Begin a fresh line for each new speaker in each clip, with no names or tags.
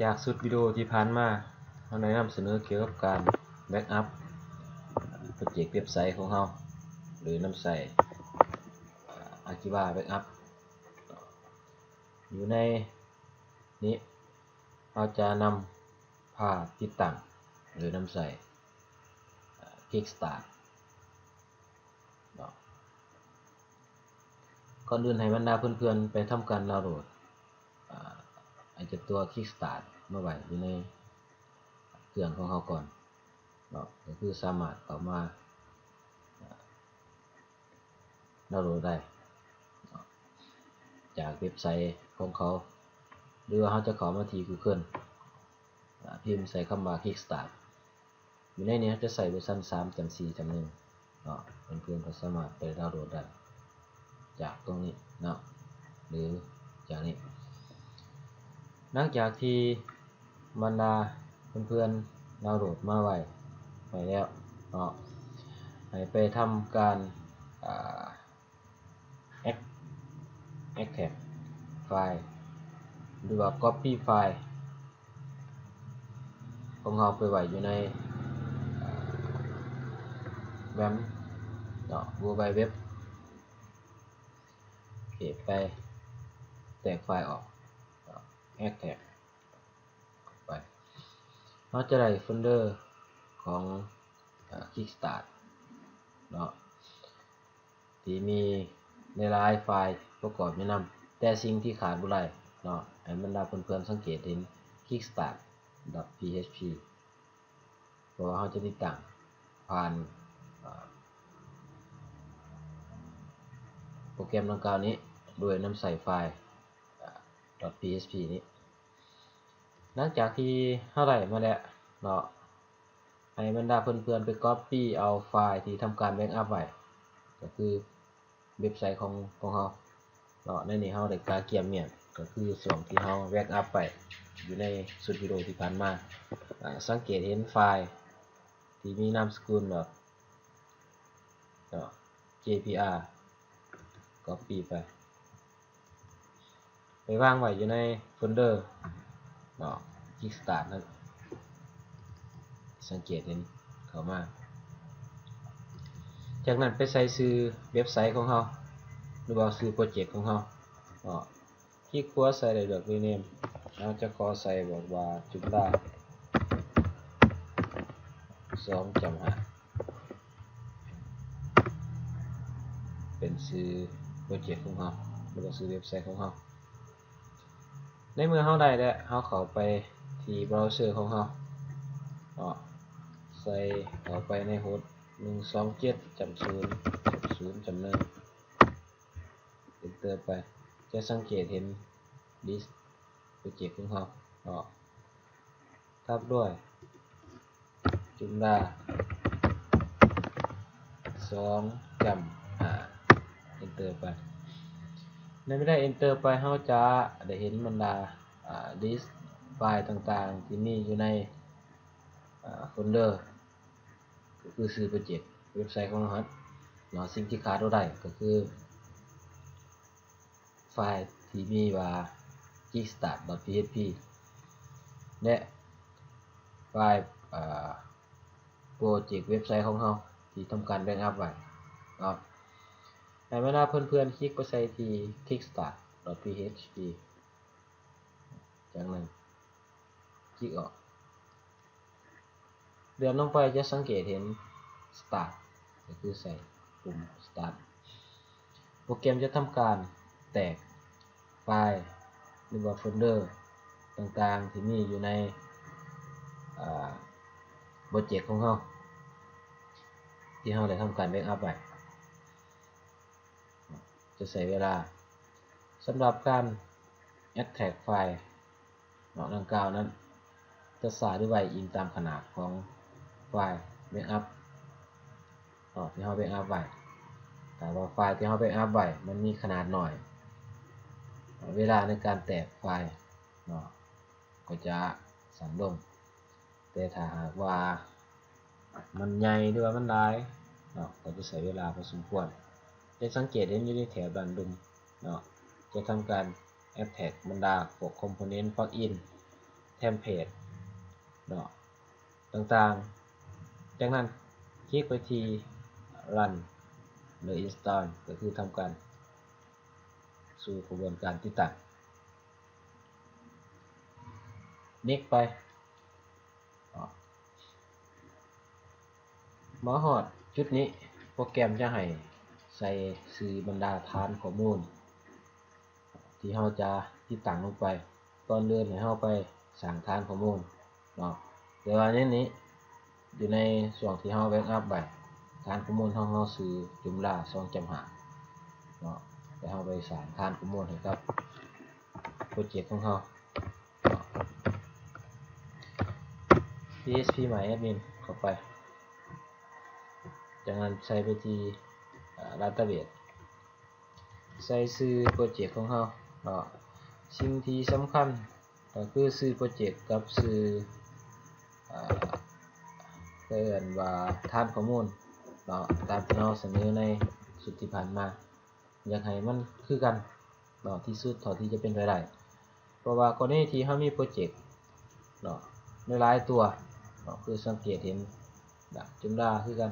จากสุดวิดีโอที่ผ่านมาเราได้นำเสนอเกี่ยวกับการแบ็กอัพโปรเจกต์เว็บไซต์ของเราหรือนำใส่ Archiva Backup อยู่ในนี้เราจะนำพาติดตั้งหรือนำใส่ Kickstart ก่อนอื่นให้บรรดาเพื่อนๆไปทำการดาวน์โหลดตัว Kickstart มาไว้อยู่ในเครื่องของเขาก่อนก็คือสามารถเข้ามาดาวน์โหลดได้จากเว็บไซต์ของเขาหรือว่าเขาจะเข้ามาที่ Google พิมพ์ใส่คำว่า Kickstart อยู่ในนี้จะใส่เวอร์ชัน 3.4.1 เพื่อนๆก็สามารถไปดาวน์โหลดได้จากตรงนี้หรือจากนี้หลังจากที่บรรดาเพื่อนๆดาวน์โหลดมาไว้แล้วให้ไปทำการextract ไฟล์หรือว่า copy ไฟล์ของเราไปไว้อยู่ในWorld Web ไปแตกไฟล์ออกextract ไปเราจะได้โฟลเดอร์ของ Kickstart ที่มีในหลายไฟล์ประกอบอยู่นำแต่สิ่งที่ขาดบ่ได้ให้บรรดาเพื่อนๆสังเกตเห็น kickstart.php เพราะว่าเราจะติดตั้งผ่านโปรแกรมดังกล่าวนี้โดยนำใส่ไฟล์ .php นี้หลังจากที่เราได้มาแล้วให้บรรดาเพื่อนๆไป copy เอาไฟล์ที่ทำการแบ็กอัพไว้ก็คือเว็บไซต์ของเราในนี้เราได้การเกี่ยมเมียนก็คือส่วนที่เราแบ็กอัพไปอยู่ในสุดวิดีโอที่ผ่านมาสังเกตเห็นไฟล์ที่มีนามสกุลjpr copy ไปวางไว้อยู่ในโฟลเดอร์Kickstart นั้นสังเกตเห็นเข้ามาจากนั้นไปใส่ชื่อเว็บไซต์ของเราหรือว่าชื่อโปรเจกต์ของเราคลิกขวาใส่ได้เลือก rename เราจะขอใส่บอกว่าจุฬา2.5เป็นชื่อโปรเจกต์ของเราหรือว่าชื่อเว็บไซต์ของเราในเมื่อเราได้แล้วเราเข้าไปที่เบราว์เซอร์ของเราใส่เข้าไปในโฮสต์ 127.0.1 Enter ไปจะสังเกตเห็นดิสโปรเจกต์ของเราทับด้วยจุฬา2.5 Enter ไปในไม่ได้ Enter ไปเราจะได้เห็นบรรดาดิสไฟล์ต่างๆที่มีอยู่ในโฟลเดอร์ก็คือชื่อโปรเจกต์เว็บไซต์ของเราสิ่งที่ขาดบ่ได้ก็คือไฟล์ที่มีว่า kickstart.php และไฟล์โปรเจกต์เว็บไซต์ของเราที่ทำการแบ็กอัพไว้ให้บรรดาเพื่อนๆคลิกไปใส่ที่ kickstart.php จากนั้นคลิกออกเลื่อนลงไปจะสังเกตเห็น start ก็คือใส่ปุ่ม start โปรแกรมจะทำการแตกไฟล์หรือว่าโฟลเดอร์ต่างๆที่มีอยู่ในโปรเจกต์ของเราที่เราได้ทำการแบ็กอัพไว้จะใช้เวลาสำหรับการ extract ไฟล์ดังกล่าวนั้นจะสาด้วยอิงตามขนาดของไฟล์แบ็กอัพที่เราแบ็กอัพไว้แต่ว่าไฟล์ที่เราแบ็กอัพไว้มันมีขนาดน้อยเวลาในการแตกไฟล์ก็จะสั้นลงแต่ถ้าหากว่ามันใหญ่หรือว่ามันหลายก็จะใช้เวลาพอสมควรจะสังเกตเห็นอยู่ในแถบด้านบนจะทำการ extract บรรดาพวก component plugin เทมเพลตเนาะต่างๆจากนั้นคลิกไปที่ run หรือ install ก็คือทำการสู่กระบวนการติดตั้งnext ไปมาฮอดจุดนี้โปรแกรมจะให้ใส่สื่อบรรดาฐานข้อมูลที่เราจะติดตั้งลงไปก่อนเดินให้เราไปสร้างฐานข้อมูลเนาะเดี๋ยวอันนี้อยู่ในส่วนที่เราแบ็กอัพไว้ฐานข้อมูลของเราสื่อจุมลา2.5เนาะแล้วเราไปสร้างฐานข้อมูลให้กับโปรเจกต์ของเรา phpMyAdmin เข้าไปจากนั้นใส่ไปที่ database ใส่ชื่อโปรเจกต์ของเราสิ่งที่สำคัญก็คือชื่อโปรเจกต์กับชื่อเรียกว่าฐานข้อมูลตามที่เราเสนอในสุดที่ผ่านมาอยากให้มันคือกันที่สุดเท่าที่จะเป็นไปได้เพราะว่ากรณีที่เรามีโปรเจกต์หลายตัวคือสังเกตเห็นจุมลาคือกัน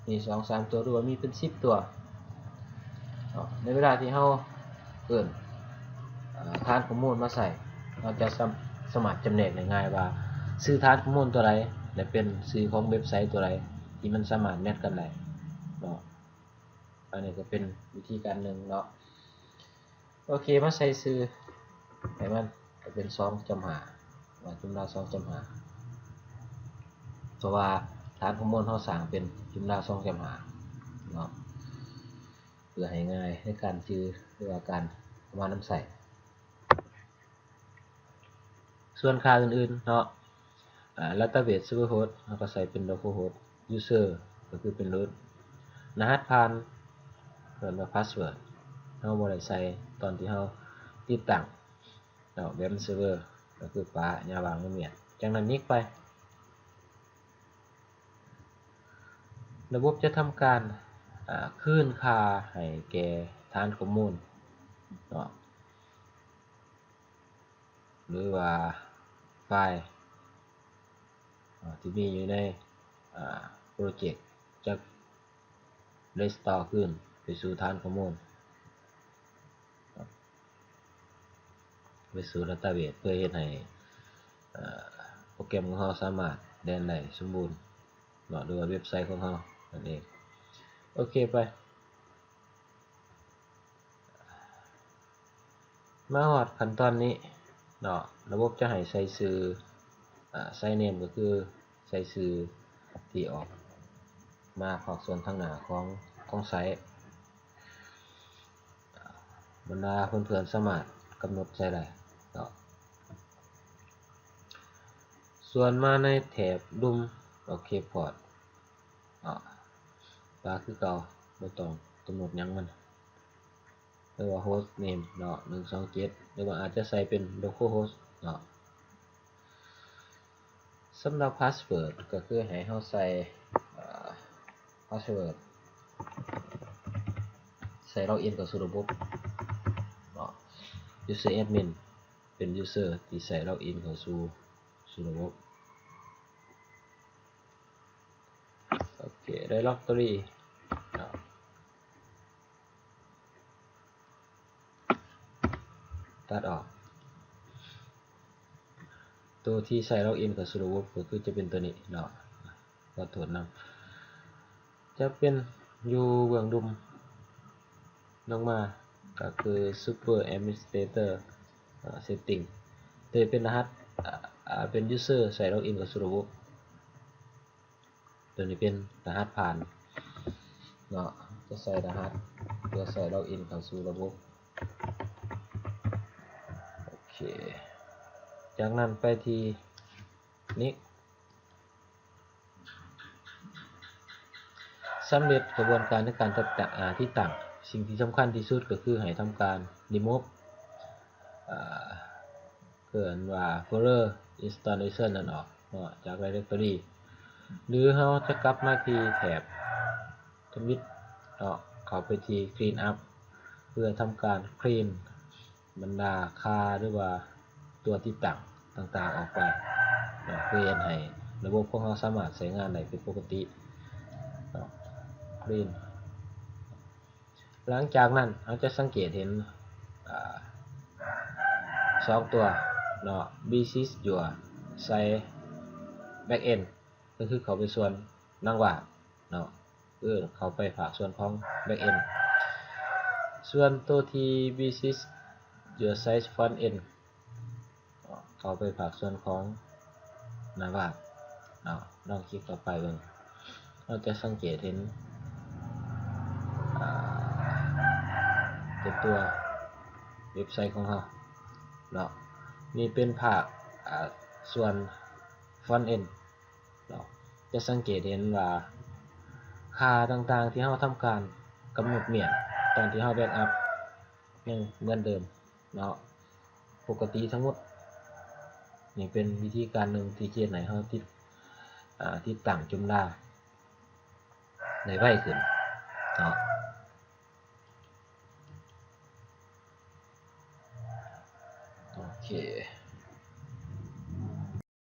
มี 2-3 ตัวหรือว่ามีเป็น10ตัวในเวลาที่เราเอิ้นฐานข้อมูลมาใส่เราจะสามารถจำแนกได้ง่ายว่าชื่อฐานข้อมูลตัวใดและเป็นชื่อของเว็บไซต์ตัวใดที่มันสามารถแมทกันได้อันนี้ก็เป็นวิธีการหนึ่งโอเคมาใส่ชื่อให้มันเป็น 2.5 จุมลา 2.5 เพราะว่าฐานข้อมูลเราสร้างเป็นจุมลา 2.5 เนาะเพื่อให้ง่ายในการจื้อหรือว่าการมาน้ำใส่ส่วนค่าอื่นๆdatabase server host เราก็ใส่เป็น localhost user ก็คือเป็น root รหัสผ่านเรียกว่า password เราบ่ได้ใส่ตอนที่เราติดตั้งweb server ก็คือปลายาวางเมียดจากนั้นนิกไประบบจะทำการคืนค่าให้แก่ฐานข้อมูลหรือว่าไฟล์ที่มีอยู่ในโปรเจกต์จะ restore ขึ้นไปสู่ฐานข้อมูลไปสู่ database เพื่อเฮ็ดให้โปรแกรมของเราสามารถเดินได้สมบูรณ์หรือว่าเว็บไซต์ของเรานั่นเองโอเคไปมาฮอดขั้นตอนนี้ระบบจะให้ใส่ชื่อใส่ name ก็คือใส่ชื่อที่ออกมาขอบส่วนทางหน้าของไซต์บรรดาเพื่อนๆสามารถกำหนดใส่ได้ส่วนมาในแถบดุมพอร์ตปลาคือเก่าไม่ต้องกำหนดหยังมันหรือว่า host name 127หรือว่าอาจจะใส่เป็น localhost สำหรับ password ก็คือให้เราใส่ password ใส่ login กับสู่ระบบuser admin เป็น user ที่ใส่ login เข้าสู่ระบบโอเค directory ตัดออกตัวที่ใส่ login เข้าสู่ระบบก็คือจะเป็นตัวนี้ขอโทษนะจะเป็นอยู่เบื้องดุมลงมาก็คือ super administrator setting ตัวเป็นรหัสเป็น user ใส่ login กับระบบตัวนี้เป็นรหัสผ่านจะใส่รหัสเพื่อใส่ login เข้าสู่ระบบโอเคจากนั้นไปที่นี้สำเร็จกระบวนการในการติดตั้งสิ่งที่สำคัญที่สุดก็คือให้ทำการ remove เกินว่า folder installation นั่นออกจาก directory หรือเราจะกลับมาที่แถบ commit เข้าไปที่ clean up เพื่อทำการ clean บรรดาค่าหรือว่า ตัวติดตั้งต่างๆออกไปเพื่อให้ระบบของเราสามารถใช้งานได้เป็นปกติคลีนหลังจากนั้นเราจะสังเกตเห็น2ตัวเนาะ basis อยู่ใส่ back end ก็คือเขาไปส่วนนางว่าเนาะเขาไปฝากส่วนของ back end ส่วนตัวที่ basis อยู่ใส่ front end เขาไปฝากส่วนของนางว่าเนาะลองคลิกต่อไปเลยเราจะสังเกตเห็นเป็นตัวเว็บไซต์ของเราเนาะนี่เป็นภาคส่วน front end เนาะจะสังเกตเห็นว่าค่าต่างๆที่เราทำการกำหนดเมียนตอนที่เราแบ็กอัพยังเหมือนเดิมเนาะปกติทั้งหมดนี่เป็นวิธีการหนึ่งที่เขียนให้เราติดตั้งจุมลาในไว้ขึ้นเนาะโอเค